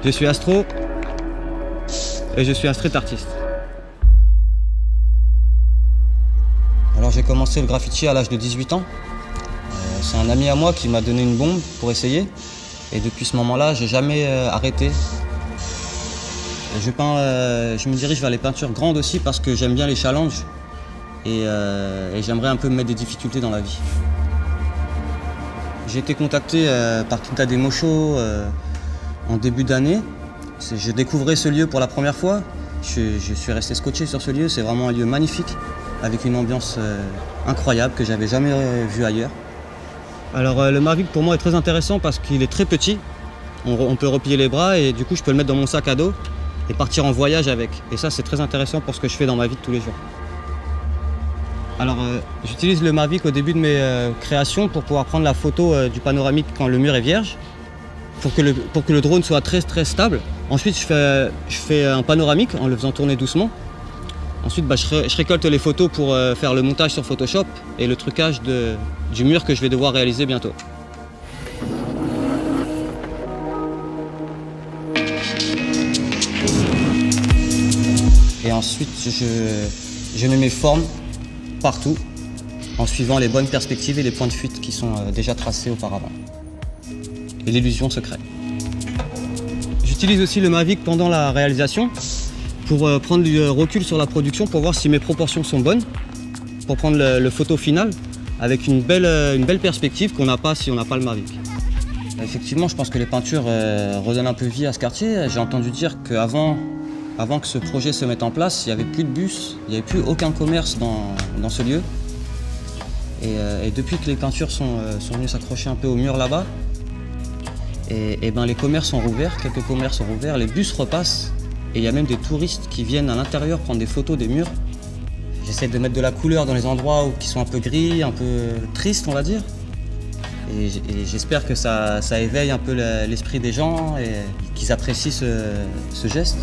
Je suis astro et je suis un street artiste. Alors j'ai commencé le graffiti à l'âge de 18 ans. C'est un ami à moi qui m'a donné une bombe pour essayer. Et depuis ce moment-là, j'ai jamais arrêté. Et je me dirige vers les peintures grandes aussi parce que j'aime bien les challenges. Et j'aimerais un peu me mettre des difficultés dans la vie. J'ai été contacté par Quinta des Mochos en début d'année. Je découvrais ce lieu pour la première fois. Je suis resté scotché sur ce lieu. C'est vraiment un lieu magnifique, avec une ambiance incroyable que j'avais jamais vue ailleurs. Alors le Mavic pour moi est très intéressant parce qu'il est très petit. On peut replier les bras et du coup je peux le mettre dans mon sac à dos et partir en voyage avec. Et ça c'est très intéressant pour ce que je fais dans ma vie de tous les jours. Alors j'utilise le Mavic au début de mes créations pour pouvoir prendre la photo du panoramique quand le mur est vierge, pour que le drone soit très stable. Ensuite je fais un panoramique en le faisant tourner doucement. Ensuite je récolte les photos pour faire le montage sur Photoshop et le trucage du mur que je vais devoir réaliser bientôt. Et ensuite je mets mes formes partout en suivant les bonnes perspectives et les points de fuite qui sont déjà tracés auparavant. Et l'illusion se crée. J'utilise aussi le Mavic pendant la réalisation pour prendre du recul sur la production pour voir si mes proportions sont bonnes, pour prendre le photo final avec une belle perspective qu'on n'a pas si on n'a pas le Mavic. Effectivement, je pense que les peintures redonnent un peu vie à ce quartier. J'ai entendu dire qu'avant que ce projet se mette en place, il n'y avait plus de bus, il n'y avait plus aucun commerce dans ce lieu. Et depuis que les peintures sont venues s'accrocher un peu au mur là-bas, et ben les commerces sont rouverts, quelques commerces sont rouverts, les bus repassent. Et il y a même des touristes qui viennent à l'intérieur prendre des photos des murs. J'essaie de mettre de la couleur dans les endroits qui sont un peu gris, un peu tristes, on va dire. Et j'espère que ça éveille un peu l'esprit des gens et qu'ils apprécient ce geste.